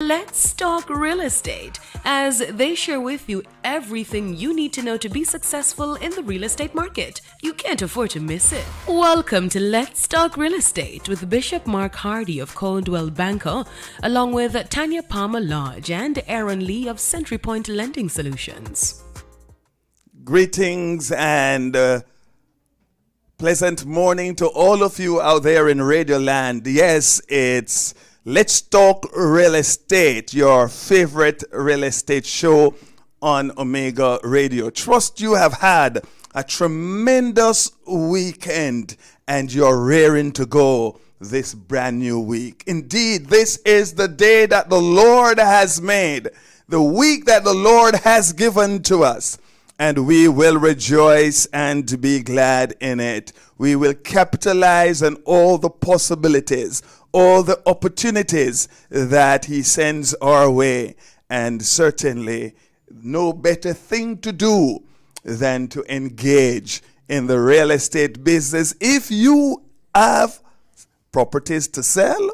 Let's Talk Real Estate, as they share with you everything you need to know to be successful in the real estate market. You can't afford to miss it. Welcome to Let's Talk Real Estate with Bishop Mark Hardy of Coldwell Banker, along with Tanya Palmer Lodge and Earon Lee of Century Point Lending Solutions. Greetings and pleasant morning to all of you out there in Radio Land. Yes, it's Let's Talk Real Estate, your favorite real estate show on Omega Radio. Trust you have had a tremendous weekend and you're raring to go this brand new week. Indeed, this is the day that the Lord has made, the week that the Lord has given to us. And we will rejoice and be glad in it. We will capitalize on all the possibilities, all the opportunities that He sends our way. And certainly, no better thing to do than to engage in the real estate business if you have properties to sell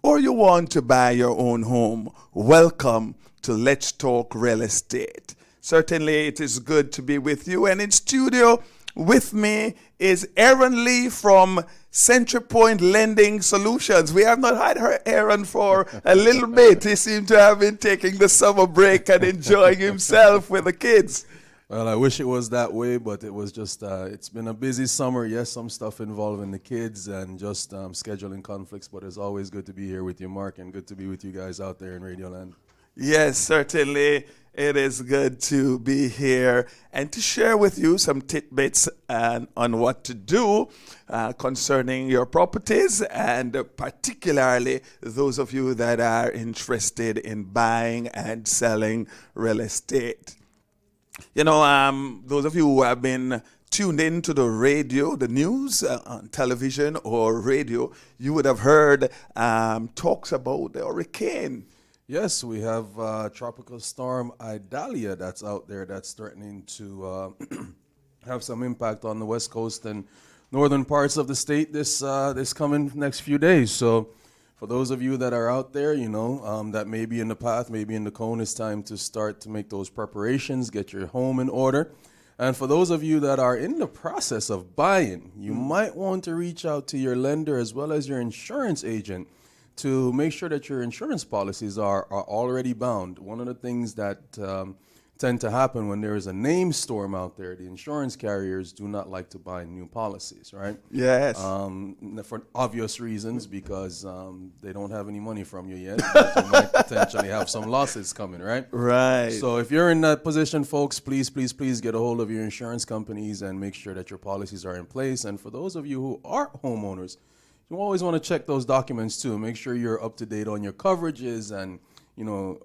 or you want to buy your own home. Welcome to Let's Talk Real Estate. Certainly, it is good to be with you. And in studio with me is Earon Lee from Century Point Lending Solutions. We have not had Earon for a little bit. He seemed to have been taking the summer break and enjoying himself with the kids. Well, I wish it was that way, but it was just, it's been a busy summer. Yes, some stuff involving the kids and just scheduling conflicts, but it's always good to be here with you, Mark, and good to be with you guys out there in Radio Land. Yes, certainly. It is good to be here and to share with you some tidbits on what to do concerning your properties, and particularly those of you that are interested in buying and selling real estate. You know, those of you who have been tuned in to the radio, the news on television or radio, you would have heard talks about the hurricane. Yes, we have Tropical Storm Idalia that's out there that's threatening to have some impact on the west coast and northern parts of the state this coming next few days. So for those of you that are out there, you know, that may be in the path, maybe in the cone, it's time to start to make those preparations, get your home in order. And for those of you that are in the process of buying, you might want to reach out to your lender as well as your insurance agent to make sure that your insurance policies are already bound. One of the things that tend to happen when there is a name storm out there, the insurance carriers do not like to buy new policies, right? Yes. For obvious reasons, because they don't have any money from you yet. But you might potentially have some losses coming, right? Right. So if you're in that position, folks, please get a hold of your insurance companies and make sure that your policies are in place. And for those of you who are homeowners, you always want to check those documents too. Make sure you're up to date on your coverages and, you know,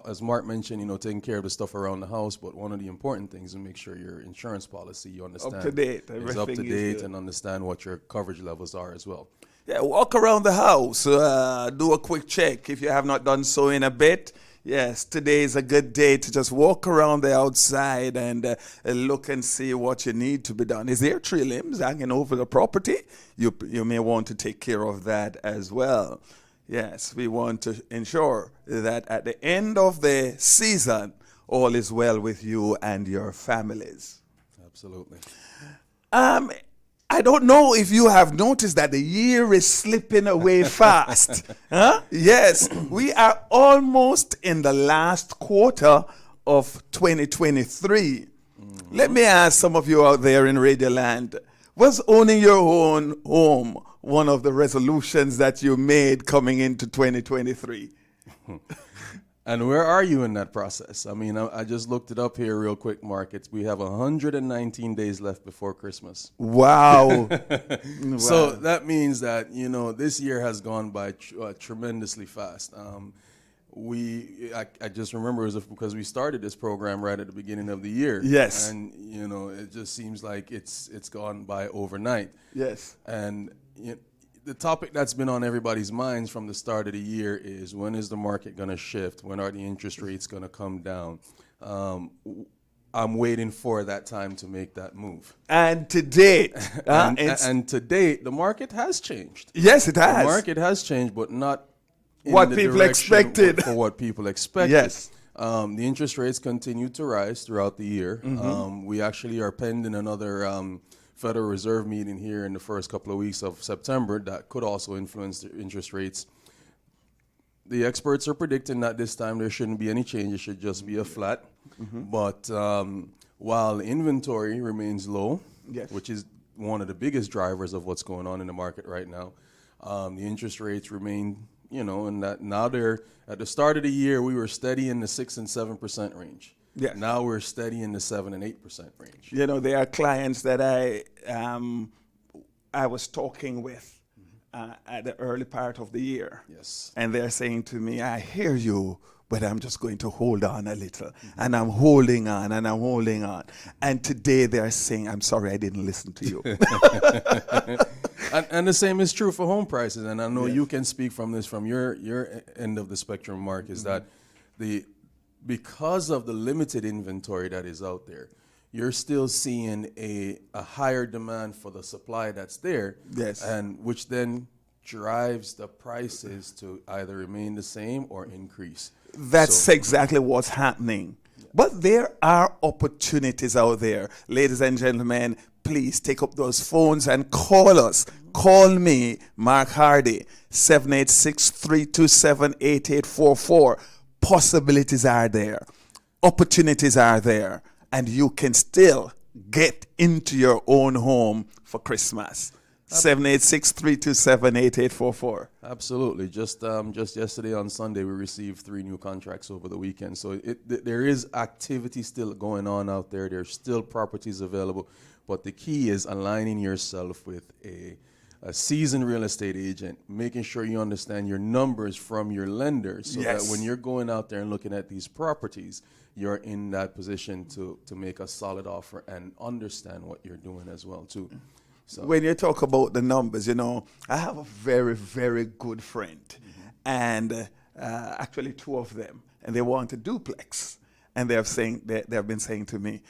as Mark mentioned, you know, taking care of the stuff around the house. But one of the important things is make sure your insurance policy, you understand, up to date. Is up to date and understand what your coverage levels are as well. Yeah, walk around the house, do a quick check if you have not done so in a bit. Yes, today is a good day to just walk around the outside and look and see what you need to be done. Is there tree limbs hanging over the property? You may want to take care of that as well. Yes, we want to ensure that at the end of the season, all is well with you and your families. Absolutely. I don't know if you have noticed that the year is slipping away fast. Huh? Yes, we are almost in the last quarter of 2023. Let me ask some of you out there in Radio Land, was owning your own home one of the resolutions that you made coming into 2023? And where are you in that process? I mean, I just looked it up here real quick, Mark. We have 119 days left before Christmas. Wow. So that means that, you know, this year has gone by tremendously fast. I just remember it was because we started this program right at the beginning of the year. Yes. And, you know, it just seems like it's gone by overnight. Yes. And the topic that's been on everybody's minds from the start of the year is, when is the market going to shift? When are the interest rates going to come down? I'm waiting for that time to make that move. And to date, and to date, the market has changed. Yes, it has. The market has changed, but not in what the people direction expected. for what people expected. Yes. The interest rates continue to rise throughout the year. We actually are pending another Federal Reserve meeting here in the first couple of weeks of September that could also influence the interest rates. The experts are predicting that this time there shouldn't be any change. It should just be a flat. But while inventory remains low, Yes. which is one of the biggest drivers of what's going on in the market right now, the interest rates remain, and that now they're at the start of the year we were steady in the 6 and 7% range. Yes. Now we're steady in the 7 and 8% range. There are clients that I was talking with at the early part of the year. Yes. And they're saying to me, I hear you, but I'm just going to hold on a little. And I'm holding on and I'm holding on. And today they're saying, I'm sorry, I didn't listen to you. And the same is true for home prices. And I know you can speak from this from your end of the spectrum, Mark, is that because of the limited inventory that is out there, you're still seeing a higher demand for the supply that's there. Yes. And which then drives the prices to either remain the same or increase. That's exactly what's happening. But there are opportunities out there. Ladies and gentlemen, please take up those phones and call us. Call me, Mark Hardy, 786-327-8844. Possibilities are there. Opportunities are there. And you can still get into your own home for Christmas. 786-327-8844. Absolutely. Just yesterday on Sunday, we received 3 new contracts over the weekend. So there is activity still going on out there. There's still properties available. But the key is aligning yourself with a seasoned real estate agent, making sure you understand your numbers from your lenders so that when you're going out there and looking at these properties, you're in that position to make a solid offer and understand what you're doing as well, too. So when you talk about the numbers, I have a very, very good friend, and actually 2 of them, and they want a duplex, and they have been saying to me,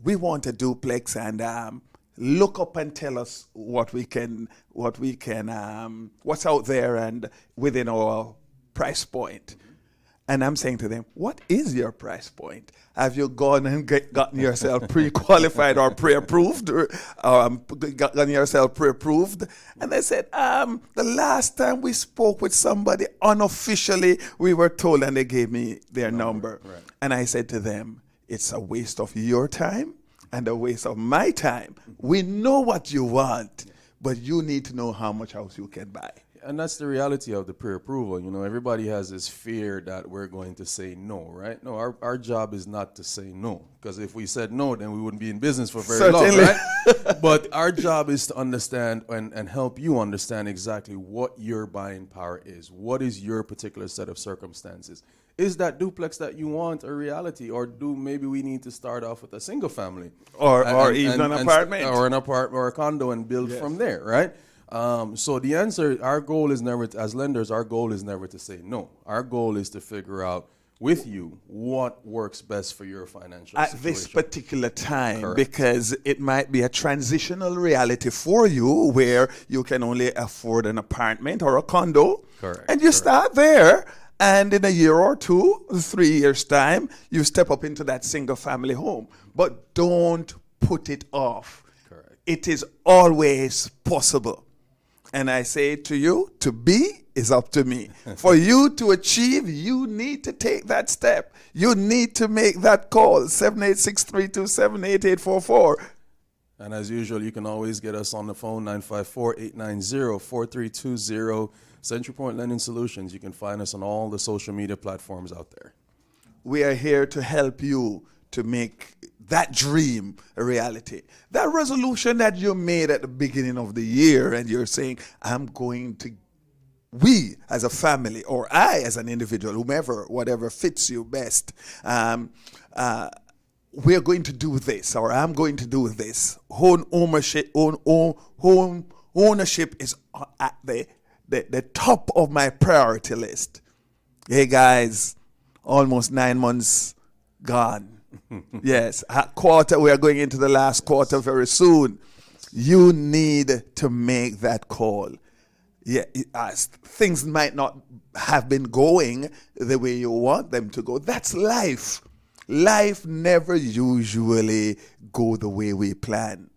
we want a duplex, and look up and tell us what's out there and within our price point. And I'm saying to them, what is your price point? Have you gone and gotten yourself pre-qualified or pre-approved? Or gotten yourself pre-approved? And they said, the last time we spoke with somebody unofficially, we were told, and they gave me their number. Right. And I said to them, it's a waste of your time and a waste of my time. We know what you want, but you need to know how much house you can buy. And that's the reality of the pre-approval. Everybody has this fear that we're going to say no, right? No, our job is not to say no. Because if we said no, then we wouldn't be in business for very long, right? But our job is to understand and help you understand exactly what your buying power is. What is your particular set of circumstances? Is that duplex that you want a reality? Or maybe we need to start off with a single family? Or even an apartment. Or an apartment or a condo and build from there, right? So the answer, our goal is never, as lenders, our goal is never to say no. Our goal is to figure out with you what works best for your financial at situation. this particular time. Correct. Because it might be a transitional reality for you where you can only afford an apartment or a condo. Correct. And you start there, and in a year or 2, 3 years' time, you step up into that single family home. But don't put it off. Correct. It is always possible. And I say to you, to be is up to me. For you to achieve, you need to take that step. You need to make that call, 786-327-8844. And as usual, you can always get us on the phone, 954-890-4320, Central Point Lending Solutions. You can find us on all the social media platforms out there. We are here to help you to make that dream a reality. That resolution that you made at the beginning of the year, and you're saying, we as a family, or I as an individual, whomever, whatever fits you best, we're going to do this, or I'm going to do this. Home ownership is at the top of my priority list. Hey guys, almost 9 months gone. Yes, we are going into the last quarter very soon. You need to make that call. Yeah, things might not have been going the way you want them to go. That's life. Life never usually go the way we plan.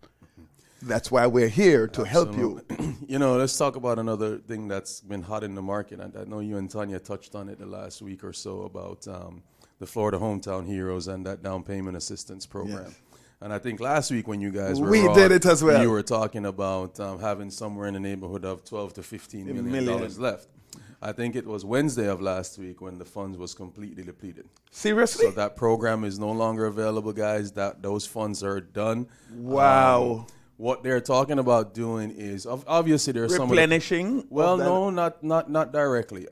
That's why we're here to help you. You know, let's talk about another thing that's been hot in the market. And I know you and Tanya touched on it the last week or so about the Florida Hometown Heroes and that down payment assistance program. Yes. And I think last week when you guys were We on, did it as well. You were talking about having somewhere in the neighborhood of $12 to $15 million left. I think it was Wednesday of last week when the funds was completely depleted. Seriously? So that program is no longer available, guys. Those funds are done. Wow. What they're talking about doing is obviously there's some replenishing. Well, no, not directly.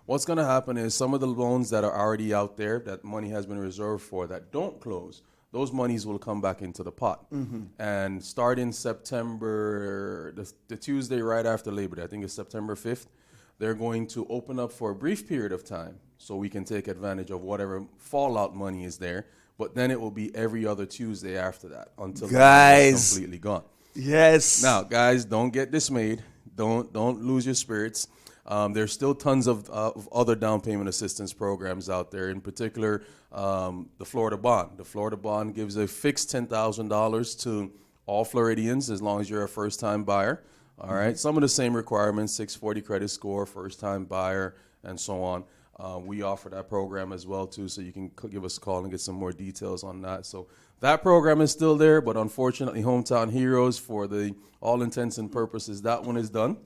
What's going to happen is some of the loans that are already out there that money has been reserved for that don't close, those monies will come back into the pot. And starting September, the Tuesday right after Labor Day, I think it's September 5th, they're going to open up for a brief period of time so we can take advantage of whatever fallout money is there. But then it will be every other Tuesday after that until the money is completely gone. Yes. Now, guys, don't get dismayed. Don't lose your spirits. There's still tons of other down payment assistance programs out there. In particular, the Florida Bond. The Florida Bond gives a fixed $10,000 to all Floridians as long as you're a first-time buyer. All right. Some of the same requirements: 640 credit score, first-time buyer, and so on. We offer that program as well too, so you can give us a call and get some more details on that. So that program is still there, but unfortunately, Hometown Heroes, for the all intents and purposes, that one is done.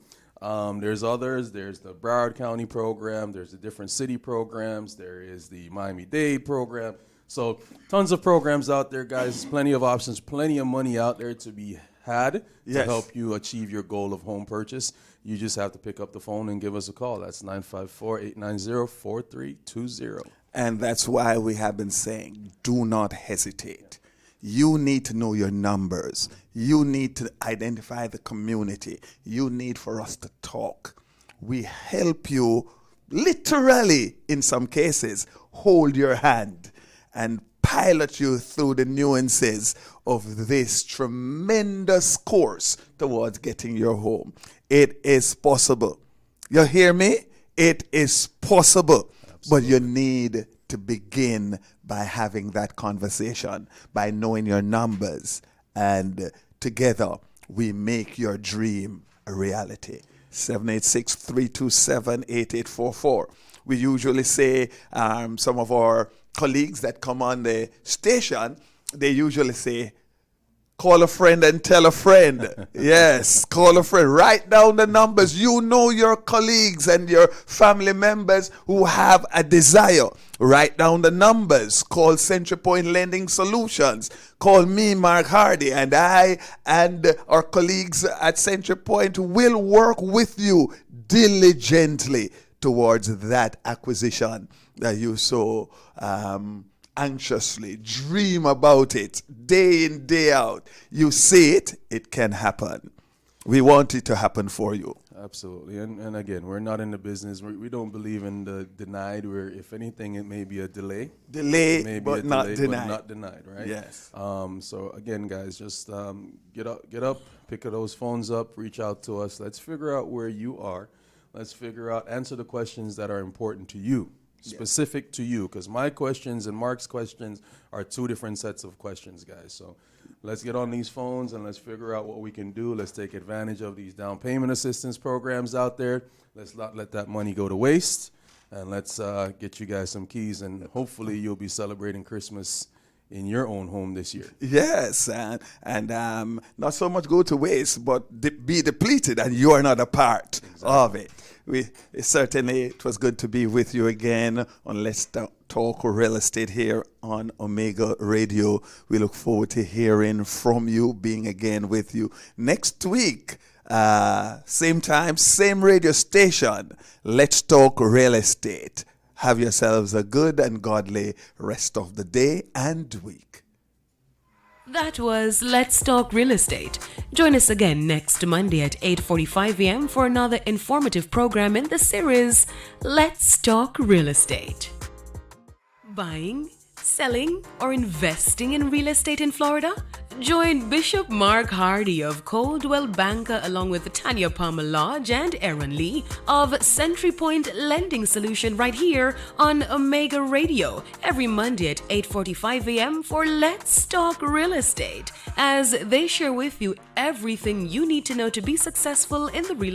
There's others. There's the Broward County program. There's the different city programs. There is the Miami-Dade program. So tons of programs out there, guys. Plenty of options, plenty of money out there to be had to help you achieve your goal of home purchase. You just have to pick up the phone and give us a call. That's 954-890-4320. And that's why we have been saying, do not hesitate. You need to know your numbers. You need to identify the community. You need for us to talk. We help you literally, in some cases, hold your hand and pilot you through the nuances of this tremendous course towards getting your home. It is possible. You hear me? It is possible. Absolutely. But you need to begin by having that conversation, by knowing your numbers, and together we make your dream a reality. 786-327-8844. We usually say, some of our colleagues that come on the station, they usually say, call a friend and tell a friend. Yes, call a friend. Write down the numbers. You know your colleagues and your family members who have a desire. Write down the numbers. Call Central Point Lending Solutions. Call me, Mark Hardy, and I and our colleagues at Central Point will work with you diligently towards that acquisition that you so anxiously dream about it day in, day out. You see it, it can happen. We want it to happen for you. Absolutely. And again, we're not in the business. We don't believe in the denied. If anything, it may be a delay. Delay, but not denied. But not denied, right? Yes. So again, guys, just get up, pick those phones up, reach out to us. Let's figure out where you are. Let's answer the questions that are important to you. Specific to you, because my questions and Mark's questions are two different sets of questions, guys. So let's get on these phones and let's figure out what we can do. Let's take advantage of these down payment assistance programs out there. Let's not let that money go to waste, and let's get you guys some keys, and hopefully you'll be celebrating Christmas in your own home this year. Yes, and not so much go to waste, but be depleted, and you are not a part of it. It was good to be with you again on Let's Talk Real Estate here on Omega Radio. We look forward to hearing from you, being again with you next week. Same time, same radio station. Let's Talk Real Estate. Have yourselves a good and godly rest of the day and week. That was Let's Talk Real Estate. Join us again next Monday at 8:45 a.m. for another informative program in the series Let's Talk Real Estate. Buying, selling, or investing in real estate in Florida? Join Bishop Mark Hardy of Coldwell Banker along with Tanya Palmer Lodge and Earon Lee of Century Point Lending Solution right here on Omega Radio every Monday at 8:45 a.m. for Let's Talk Real Estate, as they share with you everything you need to know to be successful in the real